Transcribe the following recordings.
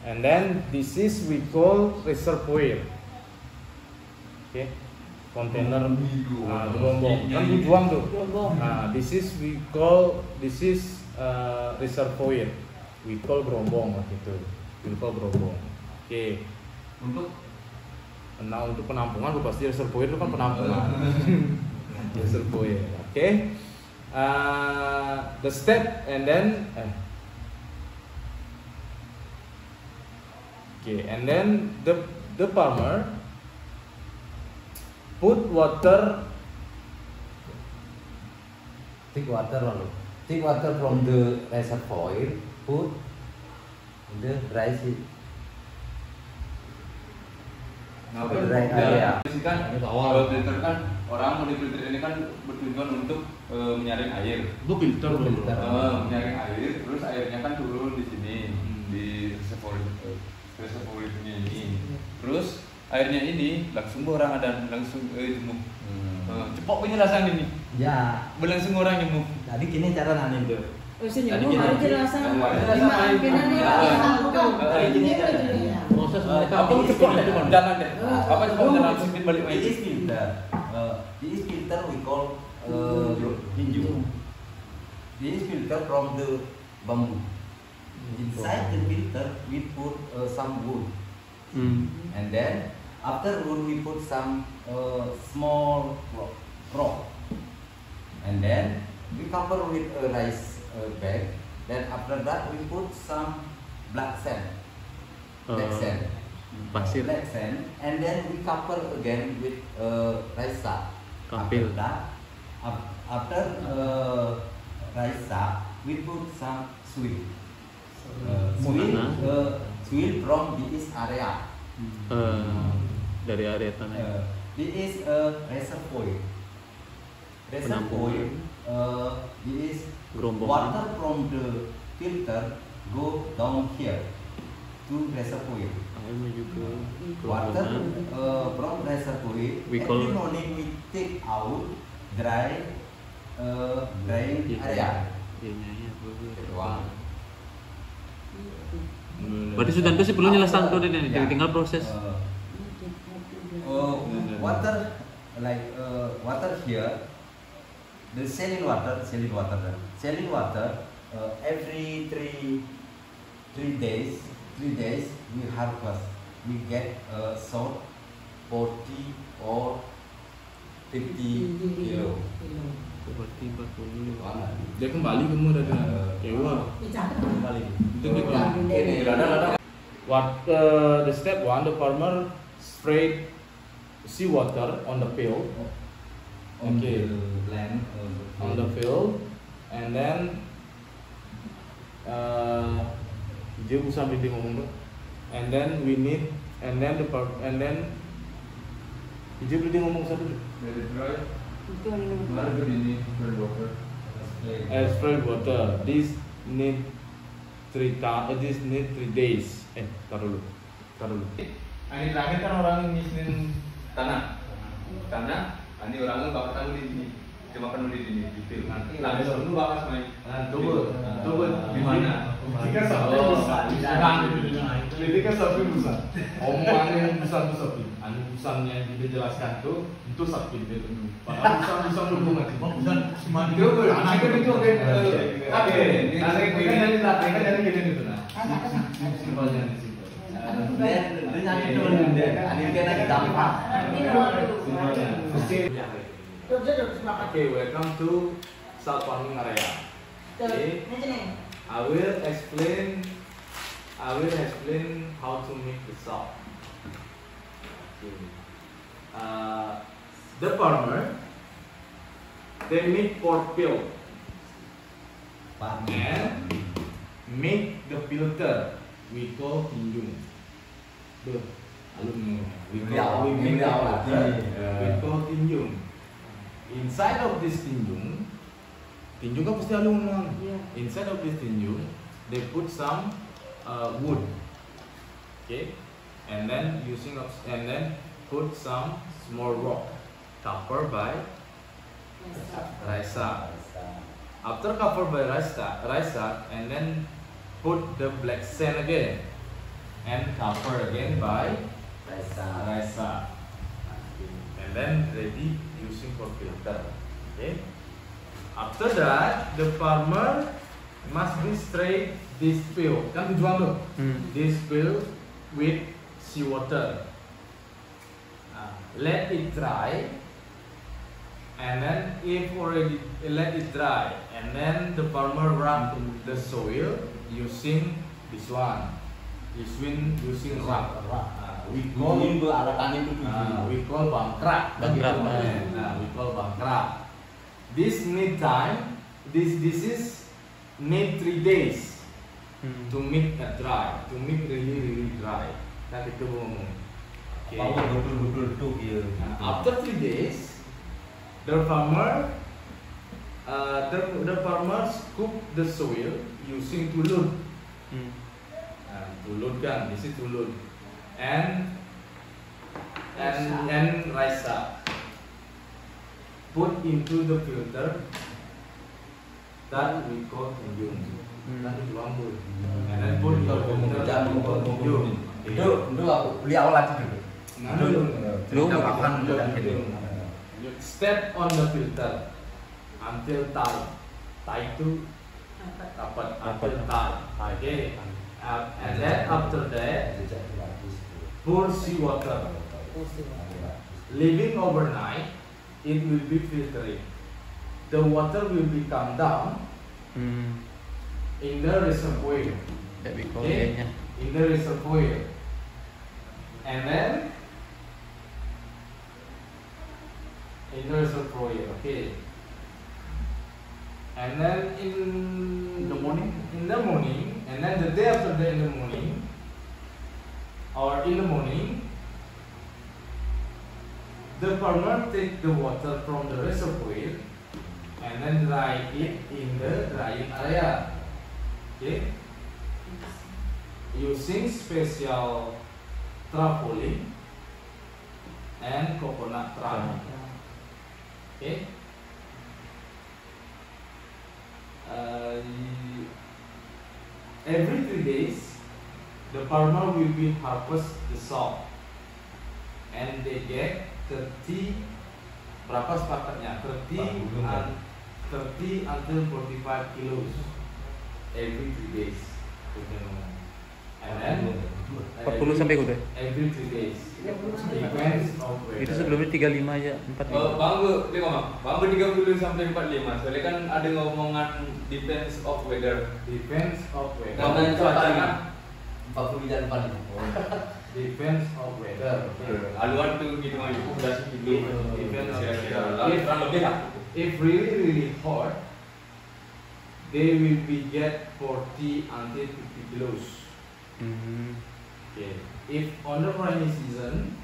And then this is we call reservoir. Okay, container gerombong kan buang tuh. Nah, this is reservoir. We call gerombong gitu. We call gerombong. Okay. Untuk penampungan pasti reservoir itu kan penampungan. Reservoir. Okay. The step and then and then the farmer put water. Take water from the reservoir, put in the dry seed. Dry area. Kalau filter kan orang mau filter ini kan bertujuan untuk menyaring air. Itu filter. Menyaring air, terus airnya kan turun di sini di reservoir ini. Terus airnya ini langsung orang ada langsung jemuk. Cepok punya rasanya ini. Ya. Berlangsung orang jemuk. Tadi gini cara nanem tuh. Tadi gini rasanya. Proses apa cepok deh jangan deh. Apa cepok jangan langsung balik lagi. This filter we call tinju. This filter from the bamboo. Inside the filter we put some wood. And then after wood we put some small rock. And then we cover with a rice bag. Then after that we put some black sand. Pasir. Black sand. And then we cover again with rice sack. Kapil. After rice sack we put some soil. Soil from this area. Dari area tanah. This is a reservoir. This is water from the filter go down here to reservoir. Water from reservoir. Every morning we take out drying area. Berarti Sudanto sih perlu nyelesain tuh ini, tinggal proses. Water like water here, the saline water every three days we harvest, we get salt 40 or 50 kilo. Dia kembali ke mu dari Jawa. Kembali. What the step one, the farmer sprayed seawater on the field. On the land. On the field, and then dia usah bimbing ngomong tuh. And then we need, and then dia bimbing ngomong satu. Spray water. This need 3 days. Taruh dulu. Ini terakhir kan orang ngisiin tanah. Ini orangnya bakal tahu di sini. Cuma penuh di sini di film. Nanti dulu bakal main. Tunggu. Di mana? Jika sampai bisa. Ketika sampai bisa. Omongan busan sapi. Anu busannya yang dijelaskan tuh itu sapi itu. Padahal busan dulu mati. Busan cuma itu. Anak itu oke. Nanti ini kan jadi gini gitu nah. Simpelnya di situ. Okay, welcome to salt farming area. Okay, I will explain how to make the salt. Okay. The farmer they make pork peel and make the filter we call tinjung. We call tinjung. Inside of this tinjung kan pasti aluminium. Inside of this tinjung, they put some wood. Okay, and then put some small rock, covered by rice sack. After covered by rice sack, and then put the black sand again. and cover again by Raisa. Raisa. And then ready using for filter. Okay. After that, the farmer must be straight this fill. Kan tujuan tuh. This fill with seawater. Let it dry. And then if already let it dry, and then the farmer rub the soil using this one, using rub. We call bangkrak. We call bangkrak. This need time. This is need 3 days to make it dry, to make really dry. Kan itu ngomong. Okay. After 3 days. The farmer scoop the soil using tulur. Tulur kan, this is tulur, and Raisa. Put into the filter that we call Tanjung. And then put into the filter that we call Tanjung. Itu aku beli awal aja dulu. Kita makan dan gitu. Step on the filter until tight. Tight itu rapat until tight. Okay. And then after that, pour seawater. Leaving overnight, it will be filtered. The water will become down in the reservoir. Okay. In the reservoir. And then in the reservoir, okay. And then in the morning, and then the day after that in the morning, the farmer take the water from the reservoir and then dry it in the drying area, okay, using special tarpaulin and coconut trunk. Okay. Every 3 days, the farmer will be harvest the salt, and they get 30. Berapa sepakatnya? 30 until 45 kilos every 3 days. And then 40 sampai udah. Every 3 days. Depends on weather. Itu sebelumnya 35 aja, 45. Bang 30 sampai 45. Soalnya kan ada ngomongan depends of weather. Depends of weather. Ngomongin cuaca kan 40 dan 45. Depends of weather. Aluan tuh gitu mah itu udah segitu. Depends on Kira-kira weather. kurang lebih lah. If really hot, they will be get 40 until 50 kilos. Okay. If on the rainy season,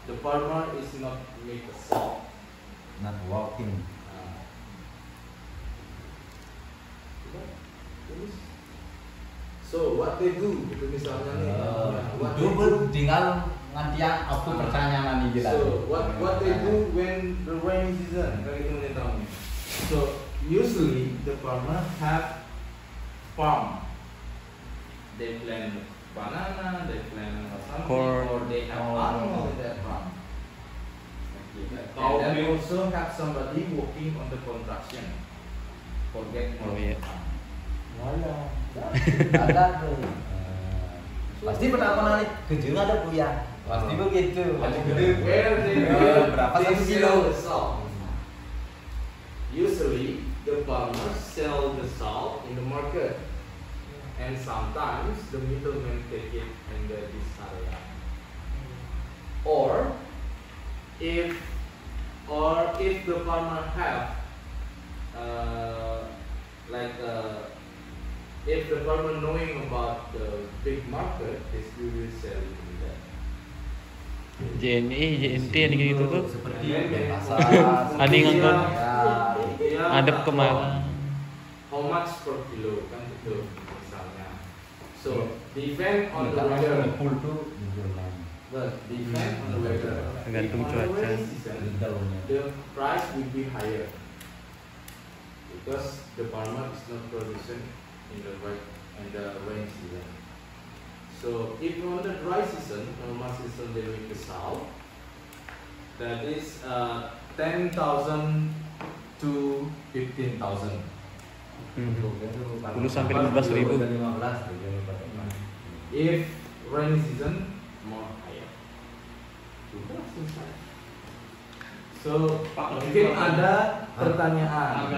the farmer is not make a salt. Not walking. So what they do? Itu misalnya nih. What Itu they do? tinggal ngantian aku pertanyaan nih kita. So what they do when the rainy season? Kayak itu menentangnya. So usually the farmer have farm. They plant banana, they plant something, Corn. or they have animal in that farm. And then they also have somebody working on the construction. Forget more. Oh, iya. Ada tuh. Pasti pernah nih kejung ada puya. Pasti begitu. Where they Berapa they satu sell kilo? the salt. Usually the farmers sell the salt in the market, and sometimes the middlemen take it in this area. Or if the farmer have if the farmer knowing about the big market, they still will sell it to them. JNI, JNT yang gitu tuh. Seperti And then pasar. Ani nganggur. Ya, Ngadep kemana? how much per kilo kan itu misalnya. So depend on the weather. Full tuh Well, depend on the weather. Tergantung If on the cuaca. rainy season, the price will be higher because the farmer is not producing in the rainy season. So if you want the dry season, normal season they make the salt. That is 10,000 to 15,000. 10 sampai 15.000. If rainy season, more higher. So mungkin ada pertanyaan.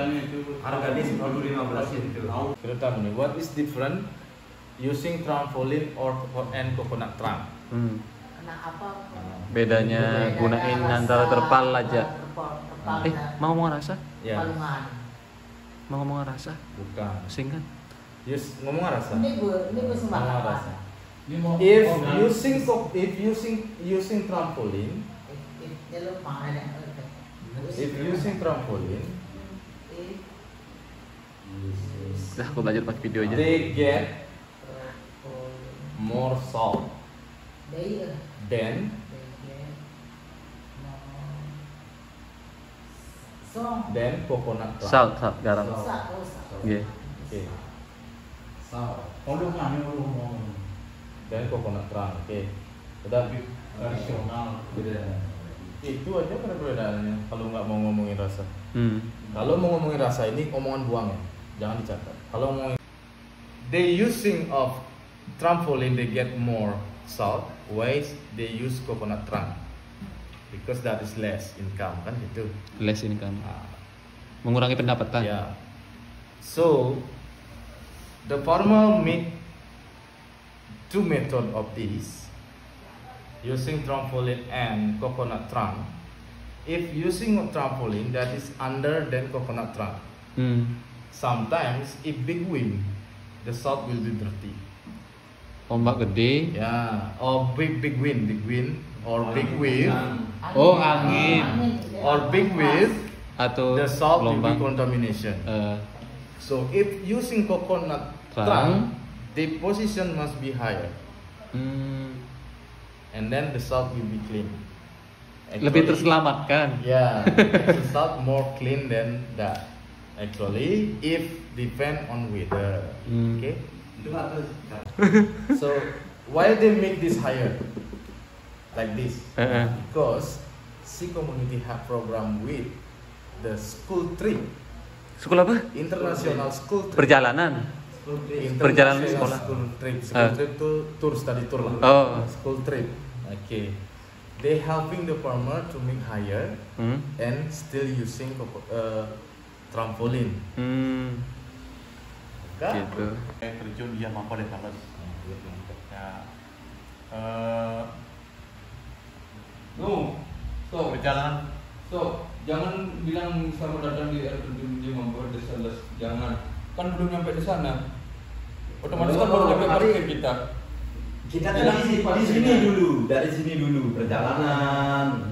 Harganya 15 itu. Kita tahu nih, what is different using trampoline and coconut trunk? Kena apa? Bedanya gunain antara terpal aja. Terpal. Mau ngomong rasa? Ya, Palungan. Mau ngomong rasa? bukan. Singkat. Yes, ngomong rasa. Ini gue Ngomong sembarang rasa. apa? If using trampoline, Dia lupa ada. if using trampoline, Udah, aku belajar pakai video aja. they get more salt than coconut trunk. Salt, garam. Oke. Okay. Kalau kami Dan coconut trunk. Oke. Udah. tradisional. Itu aja perbedaannya. Kalau nggak mau ngomongin rasa. Kalau mau ngomongin rasa ini omongan buang ya. Jangan dicatat. Kalau ngomongin they using of trampoline they get more salt, whereas they use coconut trunk because that is less income kan gitu. Les ini kan. Mengurangi pendapatan. Yeah. So the farmer make two method of this using trampoline and coconut trunk. If using a trampoline that is under than coconut trunk. Sometimes if big wind, the salt will be dirty. Ombak gede. Yeah, or big wind or big wave Oh, angin. or big wave, Atau the salt will be gelombang. contamination. So if using coconut Trunk. trunk, the position must be higher, and then the salt will be clean. Lebih terselamatkan. Yeah, the salt more clean than that. Actually, if depend on weather. Okay. So why they make this higher like this? Because C community have program with the school trip, Sekolah apa? international school trip. Perjalanan. Perjalanan sekolah. School trip itu tour study tour lah. Oh. School trip. Okay. They helping the farmer to make higher and still using trampoline. Kan? Gitu. Terjun dia mampu deh kalau ya So, perjalanan jangan bilang selamat datang di air terjun di Mampu Desa Les. Jangan. Kan belum nyampe di sana. Otomatis kan baru nyampe parkir kita. Kita dari sini dulu perjalanan.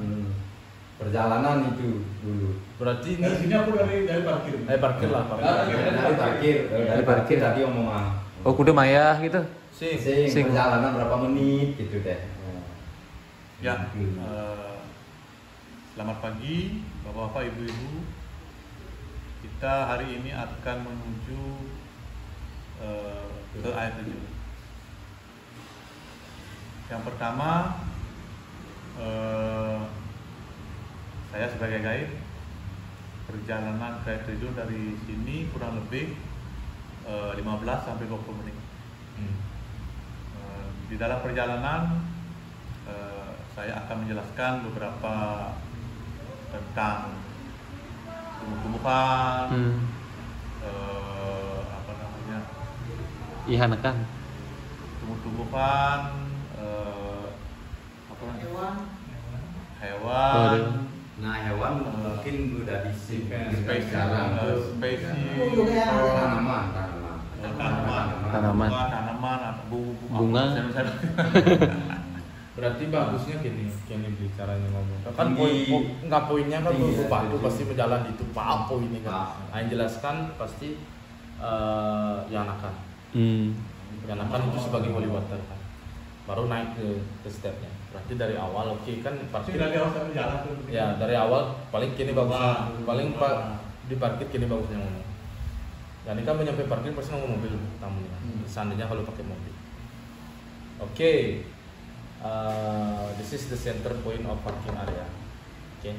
Perjalanan itu dulu. Berarti ini dari sini aku dari parkir. parkir lah, Dari parkir tadi omongan. Oh, kuda maya gitu. Sing perjalanan berapa menit gitu deh. Ya, selamat pagi Bapak-bapak, Ibu-ibu. Kita hari ini akan menuju ke air terjun. Yang pertama, saya sebagai guide, perjalanan ke air terjun dari sini kurang lebih 15 sampai 20 menit. Di dalam perjalanan saya akan menjelaskan beberapa tentang tumbuh-tumbuhan, apa namanya, Ihanakan. tumbuh-tumbuhan, apa namanya, hewan, Nah, hewan mungkin udah di spesies, Tanaman. Bunga. berarti bagusnya gini beli caranya ngomong. Kan Tinggi. poinnya kan Tinggi, Pak itu tinggi. pasti berjalan itu apa ini kan. Ah. Yang jelaskan pasti Yanakan. Yanakan itu sebagai holy water kan. Baru naik ke stepnya. Berarti dari awal oke kan parkir. Dari awal sampai jalan tuh. Ya, dari awal paling kini bagusnya. Paling di parkir kini bagusnya ngomong. Dan ini kan menyampai parkir pasti ngomong mobil tamunya. Seandainya kalau pakai mobil. Okay, this is the center point of parking area. Okay,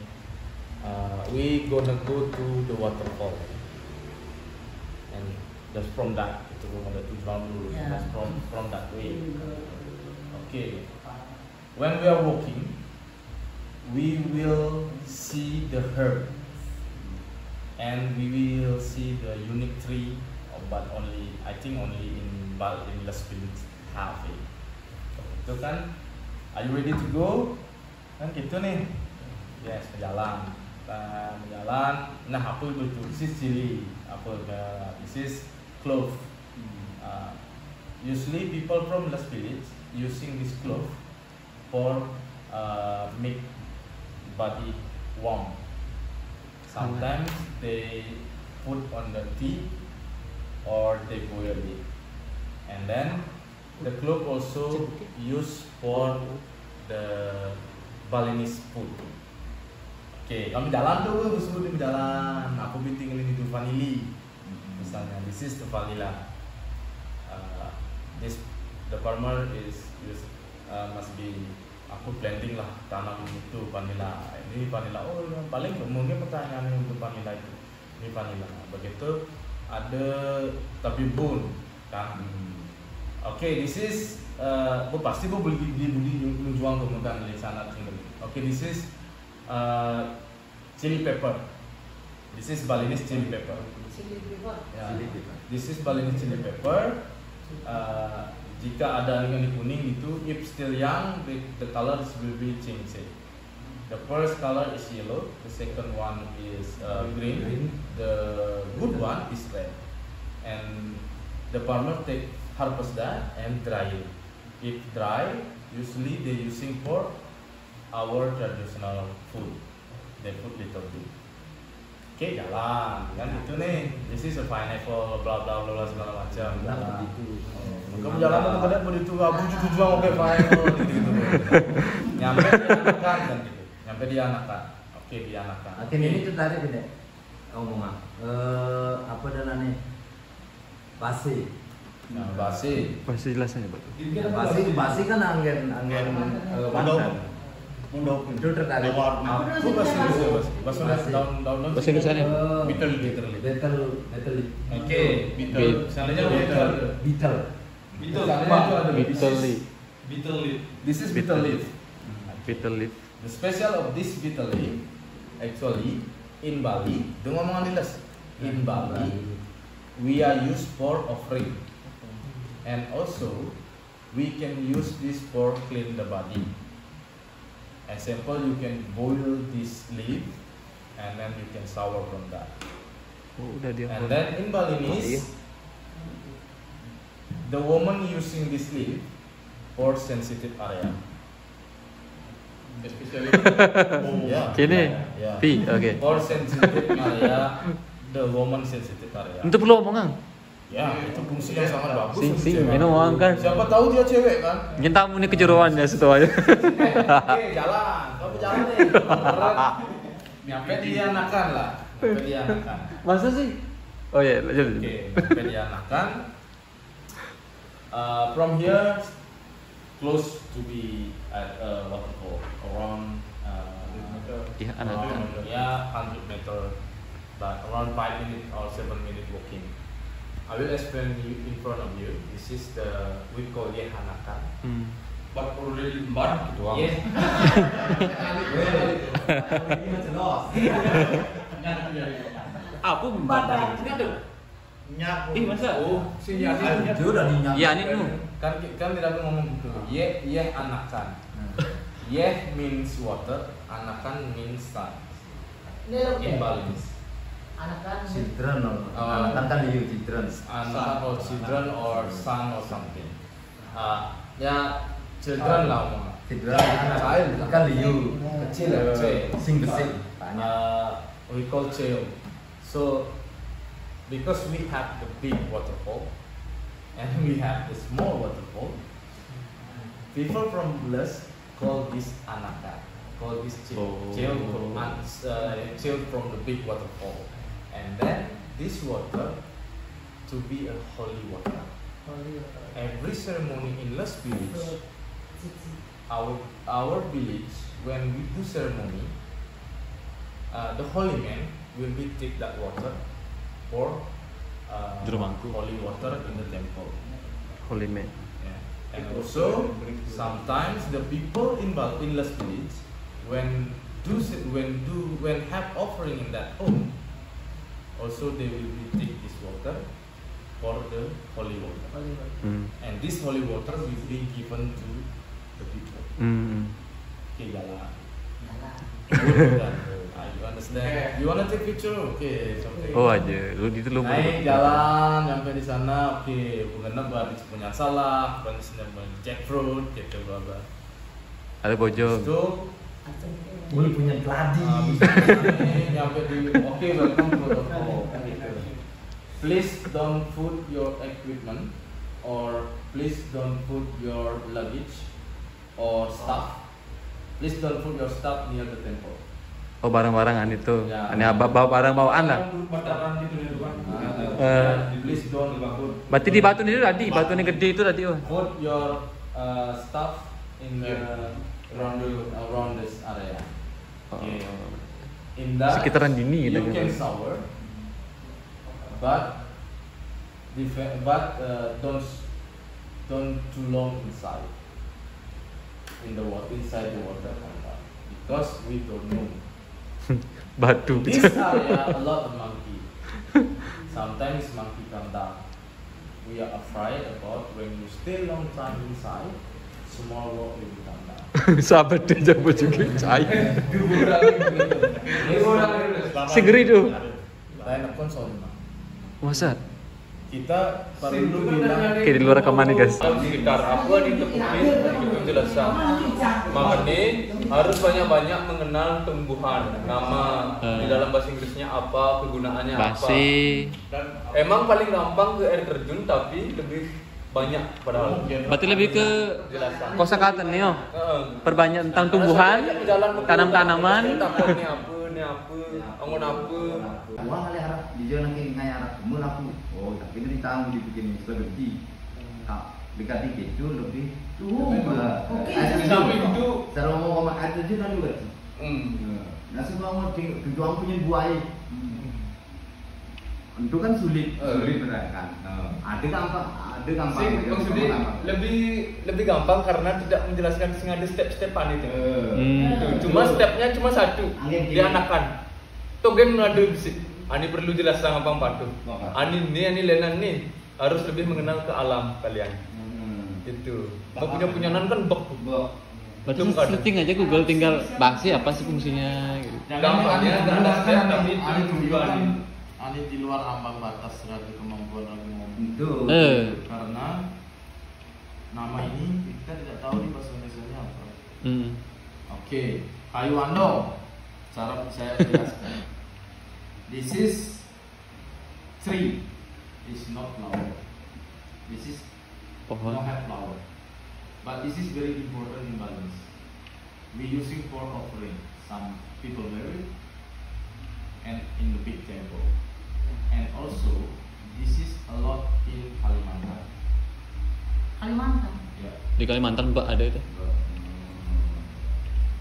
we gonna go to the waterfall, and just from that itu ada tujuan dulu. Yeah. Just from that way. Okay, when we are walking, we will see the herb, and we will see the unique tree, but only I think only in Las Pilas have it. Itu kan, are you ready to go? Kan gitu nih. Yes, berjalan. Berjalan. Nah, apa itu? This is chili. This is clove. Usually people from Las Pilas using this clove for make body warm. Sometimes they put on the tea or they boil it. And then the clove also used for the Balinese food. Oke, kami jalan tuh, sudah jalan. Aku tinggalin itu vanili. Misalnya, this is the vanilla. The farmer must be aku blending lah, tanam itu vanilla. Ini vanilla. Oh, yang paling mungkin pertanyaan untuk vanilla itu. Ini vanilla. Begitu ada tabibun kan. Okay, this is pasti beli menjual kemudian dari sana tinggal. Okay, this is chili pepper. This is Balinese chili pepper. Chili pepper. Yeah. This is Balinese chili pepper. Jika ada yang kuning itu, if still young, the colors will be changed. The first color is yellow. The second one is green. The good one is red. And the farmer harvest that and dry it. If dry, usually they using for our traditional food. They put little bit. Oke, jalan kan itu nih. This is a pineapple, bla bla bla segala macam. Kamu jalan tuh kadang begitu abu tujuan oke pineapple gitu. Nyampe dianakan kan gitu. Nyampe dianakan. Oke, dianakan. Akhirnya ini tertarik tidak? Omongan. Apa namanya? Basi. Nah, basi. Pasti jelas aja, Pak. Basi kan angin pandan. Itu tertarik. Aku bahasa daun Bahasa Inggris aja. Beetle. Oke, beetle. Seandainya beetle. Beetle leaf. This is beetle leaf. Beetle leaf. The special of this beetle leaf, actually in Bali, dengan ngomongan jelas. In Bali, we are used for offering, and also we can use this for clean the body. Example, you can boil this leaf, and then you can shower from that. Oh, udah dia. And then in Balinese, the woman using this leaf for sensitive area. Especially, yeah, Kini. yeah. Pi, oke. For sensitive area, the woman sensitive area. Itu perlu omongan. Ya, itu fungsi yang sangat bagus. Sing untuk sing cewek. minum orang kan. Siapa tahu dia cewek kan? Nyenta mu ni kejuruannya situ aja. Oke, jalan. Kamu jalan deh. Nyampe dianakan lah. Nyampe dianakan. Masa sih? Oh iya, lanjut. Oke, nyampe dianakan. From here, close to be at waterfall around Iya, Anakan. ya 100 meter, but around 5 minutes or 7 minutes walking. I will explain you in front of you. This is the we call Hanakan. But already embark gitu. Yeah. Apa Badan. Ih, masa? Oh, si Yani. Dia udah dinyak. Ya, ini nu. Kan tidak ngomong gitu. Anakan. Means water, anakan means sun. In Balinese. Anak kan Children, anak kan you children. Anakan or children or son or something. Ya children lah omong. Children Child lah. kan you Kecil ya, kecil. sing besar. We call child. So because we have the big waterfall and we have the small waterfall, people from Bless call this Anakan, call this child, child from the big waterfall, and then this water to be a holy water. Every ceremony in Las Village, our village, when we do ceremony, the holy man will be take that water for Jerumangku. holy water in the temple. Holy man. Yeah. And also sometimes the people in Las Village, when have offering in that home, also they will be take this water for the holy water. And this holy water will be given to the people. Okay, Gala. You understand? You wanna take picture? Okay, it's okay. Oh aja, lu itu lu Naik jalan sampai di sana, oke, bukan berarti punya salah, bukan sedang jackfruit, gitu bla. ada bojong. Itu Boleh punya gladi. nyampe di oke, welcome to the home. Please don't put your equipment or please don't put your luggage or stuff. Please don't put your stuff near the temple. Oh barang-barangan itu. Ya. Ini apa bawa barang bawaan lah. Bataran gitu di depan. Please don't put. Berarti di batu ini tadi, batu ini gede itu tadi. Oh. Put your stuff in the around this area. Okay. In that Sekitaran dini you gitu. can shower, but don't too long inside inside the water because we don't know. Batu. This area a lot of monkey. Sometimes monkey come down. We are afraid about when you stay long time inside, small rock will come down. Sahabat dia jago juga cair. Segeri tuh. Lain pun sama. Masa? Kita perlu bilang Oke, di luar rekaman nih guys. Sekitar apa nih penjelasan. Makanya harus banyak-banyak mengenal tumbuhan, nama di dalam bahasa Inggrisnya apa, kegunaannya apa. Basi. Dan emang paling gampang ke air terjun tapi lebih banyak padahal. Berarti lebih ke Penjelasan. kosakata nih oh. Heeh. Perbanyak tentang tumbuhan, tanam-tanaman. Ini apa, angon apa. Wah, kali harap di jalan kayak ngai harap melaku. Oh, tapi ini tahu dibikin lebih. Dekat dikit itu lebih. Oke. Sampai itu. Cara ngomong sama ada juga juga. Nah, semua mau tujuan punya buaya. Itu kan sulit benar kan. Ada gampang. Maksudnya lebih gampang karena tidak menjelaskan sengaja step-stepan itu. Cuma stepnya cuma satu, dianakan. Togen ada bisik. Ani perlu jelaskan apa patu. Ani lenan nih harus lebih mengenal ke alam kalian. Itu. Punya-punyanan kan bek. Berarti searching aja Google tinggal basi apa sih fungsinya gitu. Gampangnya enggak ada step tapi tujuan. Ani di luar ambang batas dari kemampuan lagi ngomong. Itu. Karena nama ini kita tidak tahu di bahasa Indonesia apa. Oke, kayu andong. Cara saya jelaskan. This is tree. It's not flower. This is Pohon. not have flower. But this is very important in balance. We using for offering. Some people marry and in the big temple. And also this is a lot in Kalimantan. Kalimantan. Yeah. Di Kalimantan Mbak ada itu.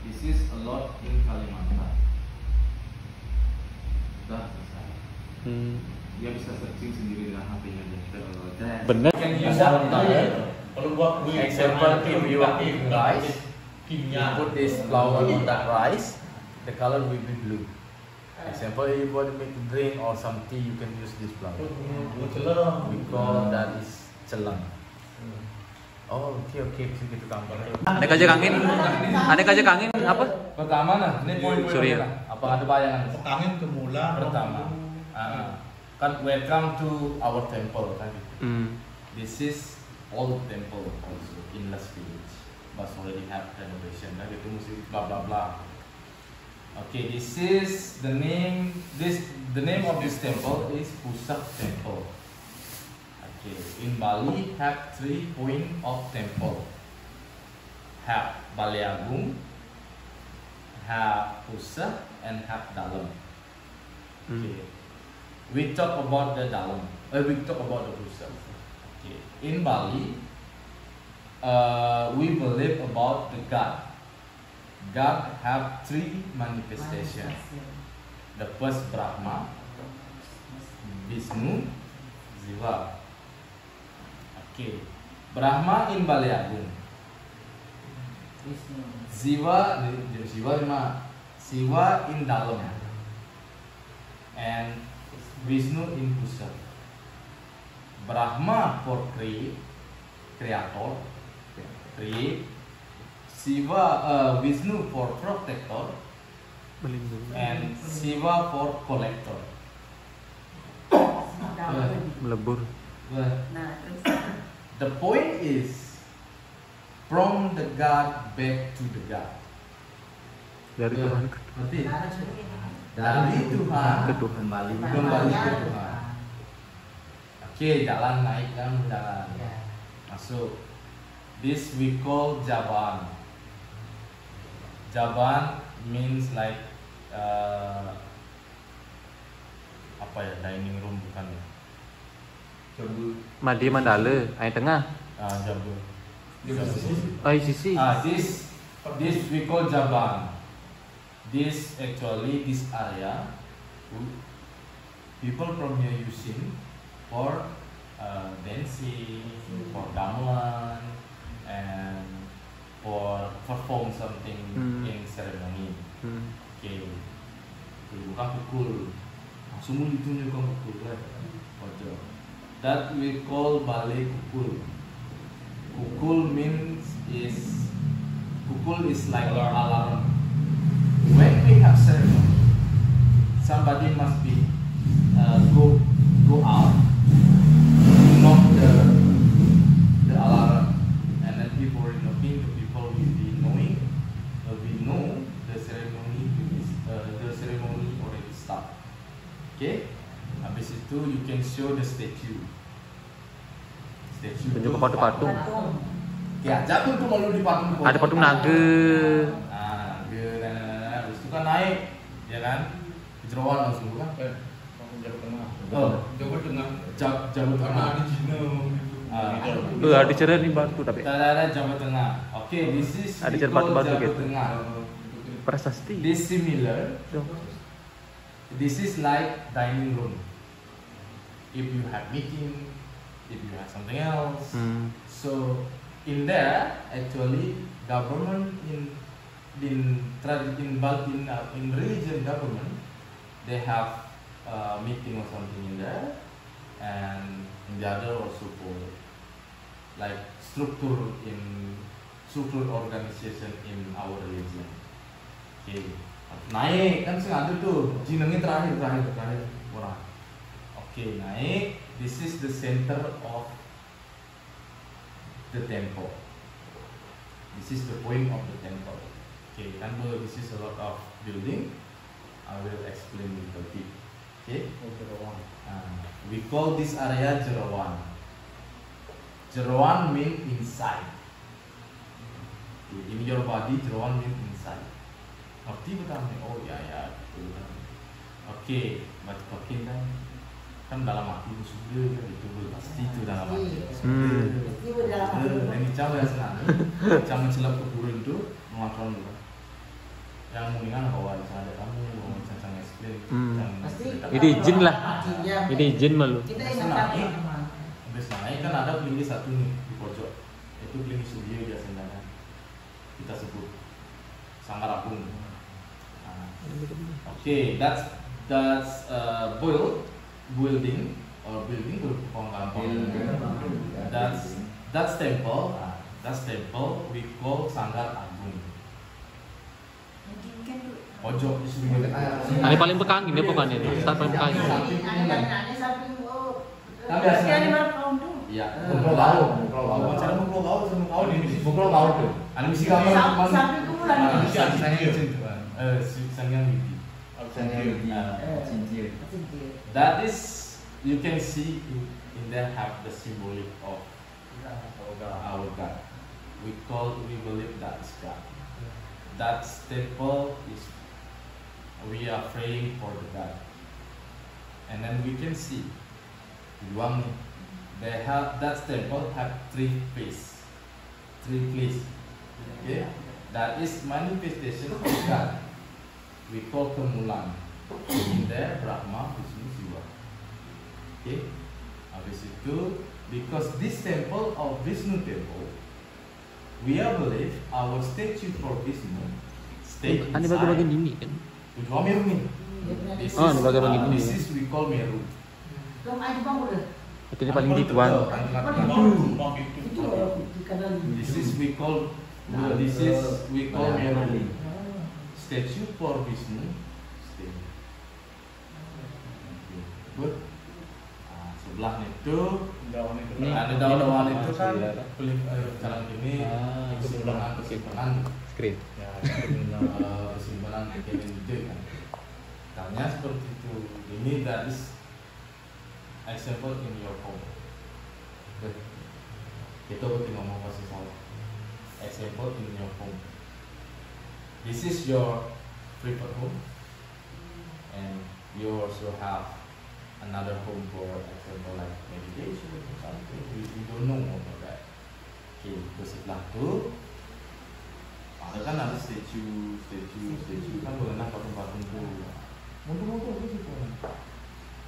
This is a lot in Kalimantan. Sudah selesai. Dia bisa searching sendiri dengan HP-nya dia. Bener. Yang bisa kalau buat example if you eat rice, you put this flour on that rice, the color will be blue. Example, if you want to make a drink or some tea, you can use this flour. We call that is celang. Oh, oke, kita tambah. Ada kajak angin. Ada kajak angin apa? Pertama nah, ini poin-poin Surya. lah. Apa ada bayangan? Angin ke mula Pertama, kan welcome to our temple kan. This is old temple also in Las Village, but already have renovation. Nah, gitu mesti bla bla bla. Okay, this is the name. The name of this temple is Pusak Temple. Okay, in Bali have 3 point of temple. Have Baleagung, have Pusak, and have Dalam. Okay, we talk about the Dalam. We talk about the Pusak. Okay. In Bali, we believe about the God. God have three manifestations. The first Brahma, Vishnu, Siva. Okay. Brahma in Bali Agung. Siva in dalam. And Vishnu in pusat. Brahma for creator, create. Vishnu for protector, and Siva for collector. Melebur. The point is from the God back to the God. Dari Tuhan ke Berarti dari Tuhan ke Tuhan. Kembali. kembali ke Tuhan. Oke, jalan naik kan jalan. Masuk. This we call Jaban. Jaban means like apa ya, dining room bukan ya? Madi Mandala, air tengah. Jabu. Air sisi. This we call Jaban. This actually this area people from here using for dancing, for gamelan, and for perform something in ceremony. Okay, bukan pukul, langsung ditunjuk bukan pukul lah. Ojo. That we call Bali Kukul. Kukul is like alarm. When we have ceremony, somebody must be go out, knock the alarm, and then people will knocking. The people will be knowing, we know the ceremony already start. Okay, habis itu you can show the statue. Tunjuk ke patung-patung. Ya, jatuh tuh malu di patung. Ada patung naga. Habis itu kan naik, ya kan? Jeroan langsung bukan? Jawa Tengah. Oh, Jawa Tengah. Jawa Tengah. Di Cina. Ada cerah nih batu tapi. Ada Jawa Tengah. Okay, this is Ada we cerah call batu-batu Jawa gitu. Tengah. Prasasti. This similar. This is like dining room. If you have meeting, if you have something else. So in there, actually, government in religion government, they have meeting or something in there, and in the other also for like structure organization in our religion. Okay, naik kan sengaja tuh, jinengnya terakhir orang. Okay, naik. This is the center of the temple. This is the point of the temple. Okay, and this is a lot of building. I will explain little bit. Okay. We call this area Jerawan. Jerawan means inside. In your body, Jerawan means inside. Ngerti betul? Oh ya. Oke, baca pakai kan dalam hati itu sudah kan itu pasti itu dalam hati. Ini jauh ya senang. Jam mencelap ke burung itu mengontrol dulu. Yang mendingan bahwa ada kamu, bahwa cancang explain, Ini izin lah. Ini izin malu. Habis naik kan ada klinik satu nih di pojok. Itu klinik studio biasanya kan. Kita sebut Sanggar Agung. Okay, that's building that's temple. That's temple we call Sanggar Agung. Pojok di sini. Ini paling bekang ini bukan itu. Start paling bekang. Iya, Muklo Bau. Cara Muklo Bau ini. Muklo Bau tuh. Ada misi gambar. That is, you can see in there have the symbolic of our God. We believe that's God. That temple is, we are praying for the God. And then we can see Luang that temple have three face. Okay, that is manifestation of God. We call kemulan. In there Brahma, Vishnu, Shiva. Okay, habis itu because this temple of Vishnu temple, we are believe our statue for Vishnu stay Ini inside. bagian ini kan. Dua Meru nih. Oh, ini bagian ini. This is we call Meru. Dong aja bang udah. Itu yang paling di tuan. Itu di kanan. This is we call Meru. Statue for Vishnu. Stay. Good. Sebelah itu ada daun-daun itu kan kulit jalan ini kesimpangan Screen. kesimpangan ide kan. Tanya seperti itu. Ini that is example in your home. Good. Kita berarti ngomong pasti salah. Example in your home. This is your private home, and you also have another home for example like meditation or something. You don't know about that. Okay, terus setelah itu ada kan ada statue kan mengenang patung-patung tuh. Muncul gitu kan.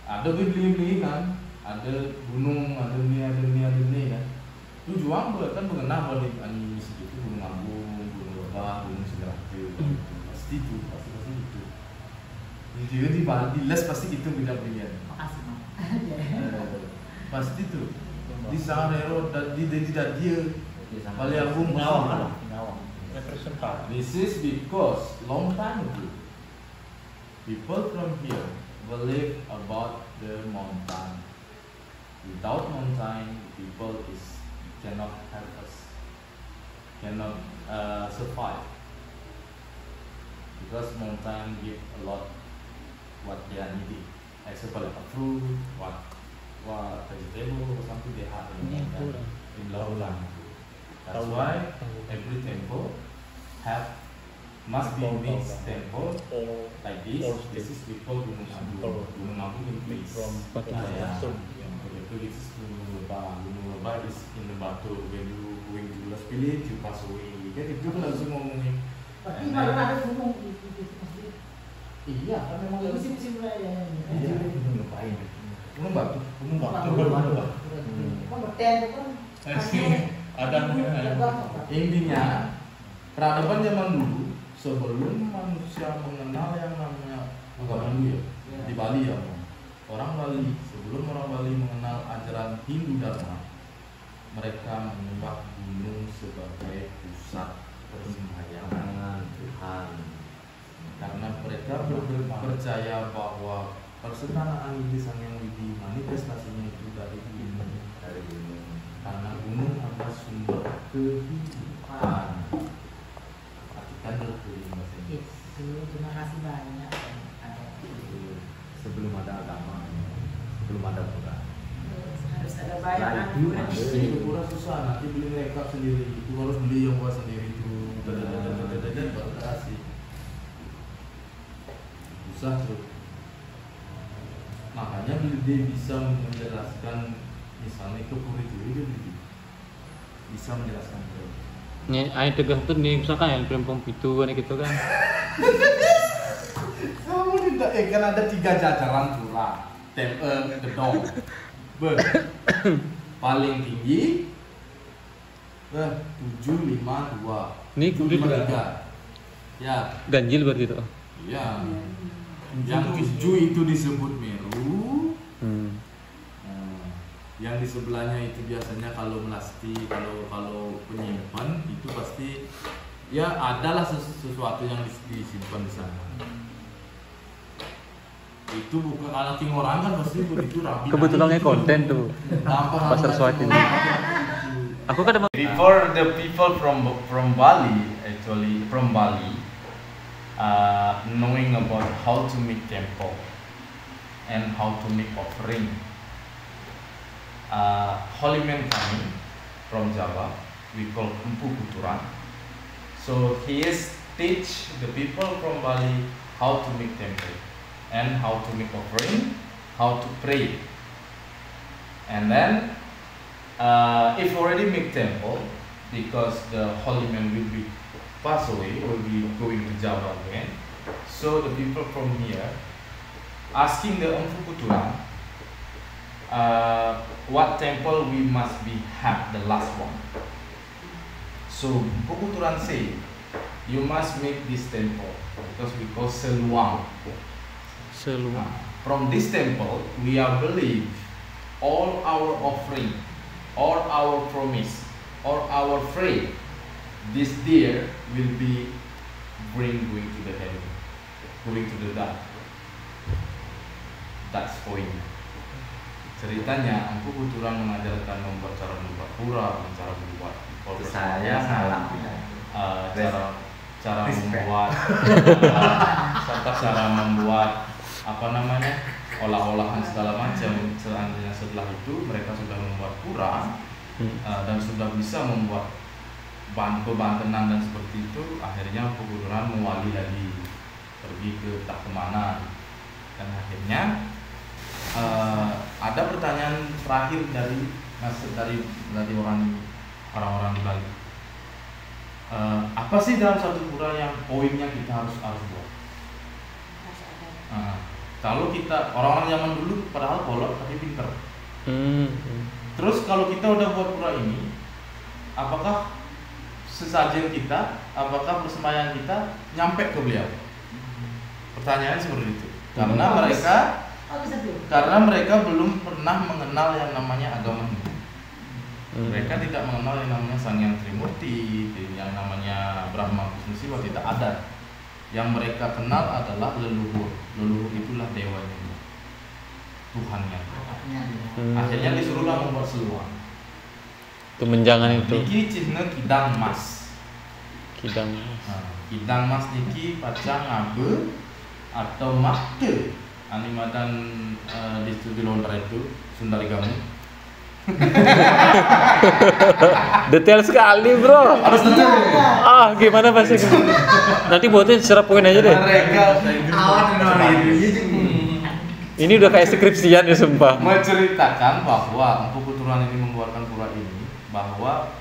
Ada beli kan, ada gunung, ada ini kan. Tujuan buat kan mengenang pada ini segitu gunung Agung, gunung Lebah, gunung Segerake. Pasti itu. Jadi di les pasti itu beda-beda. Makasih bang. Pasti tuh di Sangarero dan di dia Baliagung Ngawang. This is because long time ago people from here believe about the mountain. Without mountain, people cannot help us, cannot survive, because mountain give a lot what they are needing. Example like a fruit, what vegetable or something they have in Laulang. That's why every temple must be mixed temple like this. This is we call Gunung Agung. Gunung Agung in place. This is Gunung Lebah. Gunung Lebah is in the Batu. When you going to Las Village, you pass away. Kan itu langsung ngomongin. Tapi malah ada gunung itu. Iya, kan memang Musim-musim ya. Iya, ngapain? Gunung Batu. Kan berten kan. Intinya peradaban zaman dulu sebelum manusia mengenal yang namanya agama Hindu ya, di Bali ya, sebelum orang Bali mengenal ajaran Hindu Dharma, mereka menyembah gunung sebagai pusat persembahyangan Tuhan, karena mereka percaya bahwa persenanaan Widi Sang Yang Widi manifestasinya itu dari gunung, karena gunung adalah sumber kehidupan. Artikan dari bahasa Inggris. Terima kasih banyak. Sebelum ada agama, sebelum ada Quran. Harus ada bayangan. Quran susah, nanti beli rekap sendiri. Itu harus beli yang buat sendiri itu. Baru kasih. Susah tuh. Makanya dia bisa menjelaskan misalnya ke puri itu dia bisa menjelaskan itu. Nih, ayo tegah tuh nih misalkan yang perempuan itu kan gitu kan. Kamu tidak, kan ada 3 jajaran pura, gedong, paling tinggi, 752. Ini 753. Ya, ganjil berarti itu. iya. Yang 7 itu disebut Meru. Yang di sebelahnya itu biasanya kalau melasti, kalau penyimpan itu pasti ya adalah sesuatu yang disimpan di sana. Itu bukan anak orang kan pasti begitu rapi. Kebetulannya konten tuh. Pasar Swati. Aku kan emang Before the people from Bali, actually from Bali, knowing about how to make temple and how to make offering. Holy man coming from Java, we call Empu Kuturan. So he is teach the people from Bali how to make temple and how to make offering, how to pray. And then if already make temple, because the holy man will be pass away, will be going to Java again. So the people from here asking the Empu Kuturan, what temple we must be have the last one. So Empu Kuturan say, you must make this temple because we call Seluang. Seluang. From this temple, we are believe all our offering, all our promise, all our faith, this deer will be going to the heaven, going to the God. That's point. Ceritanya, Empu Kuturan mengajarkan membuat cara membuat pura, cara membuat Saya salah. cara membuat serta cara membuat apa namanya olah-olahan segala macam. Selanjutnya setelah itu mereka sudah membuat pura dan sudah bisa membuat bebantenan dan seperti itu. Akhirnya Empu Kuturan mewali lagi, pergi ke tak kemana, dan akhirnya ada pertanyaan terakhir dari orang-orang di Bali. Apa sih dalam satu pura yang poinnya kita harus buat? Kalau kita orang-orang zaman dulu padahal kolot tapi pinter. Terus kalau kita udah buat pura ini, apakah sesajen kita, apakah persembahyan kita nyampe ke beliau? Pertanyaannya seperti itu. Karena mereka belum pernah mengenal yang namanya agama Hindu. Mereka tidak mengenal yang namanya Sang Hyang Trimurti, yang namanya Brahma Vishnu Shiva, tidak ada. Yang mereka kenal adalah leluhur. Leluhur itulah dewanya, Tuhannya. Akhirnya disuruhlah membuat seluang. Itu menjangan itu. Niki cihna kidang mas. Kidang. Kidang mas niki pacang ngabe atau makte. Animadan di studi Londra itu Sundari Gamu. Detail sekali bro. Harus detail. Gimana bahasanya? Nanti buatin secara poin aja deh. Ini udah kayak skripsian ya sumpah. Menceritakan bahwa Empu Kuturan ini membuatkan pura ini, bahwa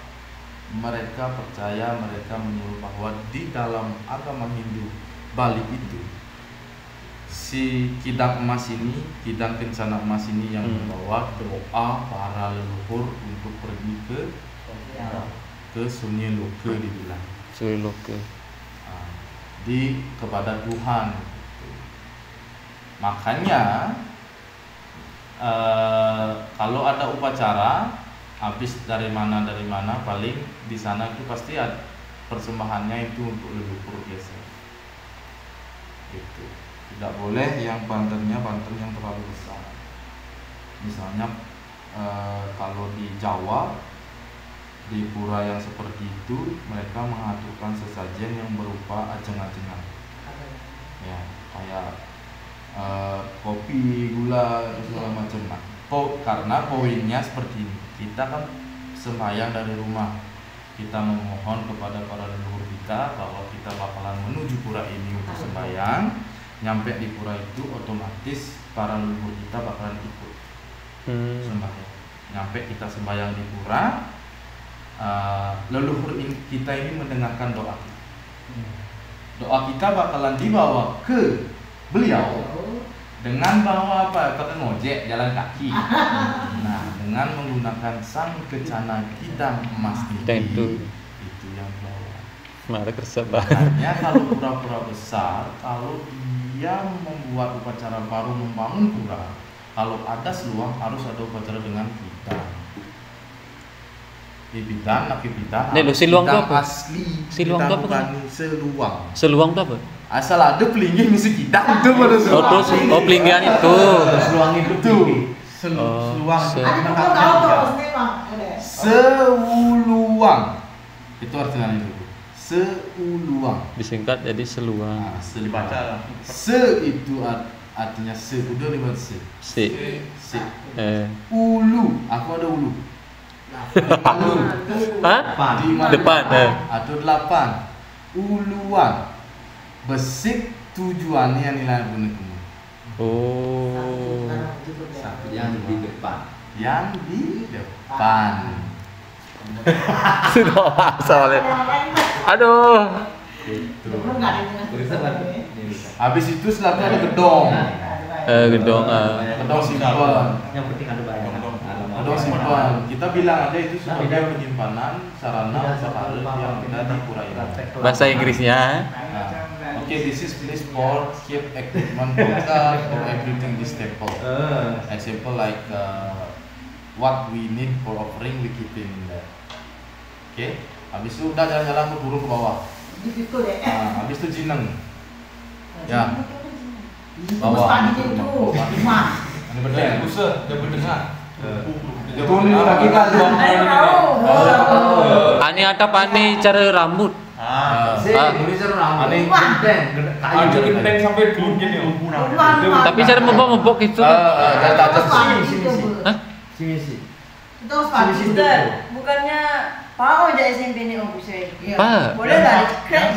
mereka percaya, mereka menyuruh bahwa di dalam agama Hindu Bali itu si kidang emas ini, kidang kencana emas ini yang membawa doa para leluhur untuk pergi ke Sunyi Loke dibilang. Sunyi Loke. Kepada Tuhan. Makanya kalau ada upacara habis dari mana paling di sana itu pasti ada persembahannya itu untuk leluhur biasa. Gitu. Tidak boleh yang banten yang terlalu besar. Misalnya kalau di Jawa di pura yang seperti itu mereka mengaturkan sesajen yang berupa ajeng-ajengan. Ya, kayak kopi, gula, segala macam. Karena poinnya seperti ini. Kita kan sembahyang dari rumah. Kita memohon kepada para leluhur kita bahwa kita bakalan menuju pura ini untuk sembahyang. Nyampe di pura itu otomatis para leluhur kita bakalan ikut sembahyang. Nyampe kita sembahyang di pura, leluhur kita ini mendengarkan doa kita. Doa kita bakalan dibawa ke beliau dengan bawa apa? Pakai ngojek, jalan kaki. Nah, dengan menggunakan sang kencana kidang emas itu yang bawa. Mari kerja. Makanya kalau pura-pura besar, kalau dia membuat upacara baru membangun pura, kalau ada seluang harus ada upacara dengan kidang. Pipitan. Nek seluang itu apa? Asli. Seluang itu apa? Seluang. Seluang itu apa? Asal ada pelinggih misi kidang itu pada seluang. Terus pelinggihan itu. Seluang itu. Seluang. Seuluang. Itu artinya itu. Seuluang. Disingkat jadi seluang. Dibaca. Se itu artinya se. Udah lewat se. Si. Ulu. Aku ada ulu. Hah? Depan. Atau 8. Uluan. Besik tujuannya nilai benar. Oh. Yang di depan. Yang di depan. Pan. Sudah soalnya. Aduh. Belum nggak ada dengan Tulisan lagi. Habis itu selanjutnya ada gedong. Gedong. Gedong simpan. Yang penting ada bayangan. Gedong simpan. Kita bilang aja itu sebagai penyimpanan sarana usaha yang ada di pura ini. Bahasa Inggrisnya. Nah, okay, this is place for keep equipment local or everything this temple. Example like what we need for offering we keep in there. Okay, habis itu udah jalan-jalan ke turun ke bawah. di situ deh. Nah, habis itu jineng. Ya. Bawah. Padi itu rumah. Ini berdeng. Buset, dia berdengar. Itu nih lagi kan. Ayo tahu. Ani atap ani cara rambut. Ini seru ramah. Ini genteng, Ada genteng sampai turun gini. Tapi cara membok itu. Hah? Sini sih. Itu padi itu. Bukannya Pak aja SMP ini Om Kusoi. Pak. Boleh lah, keren.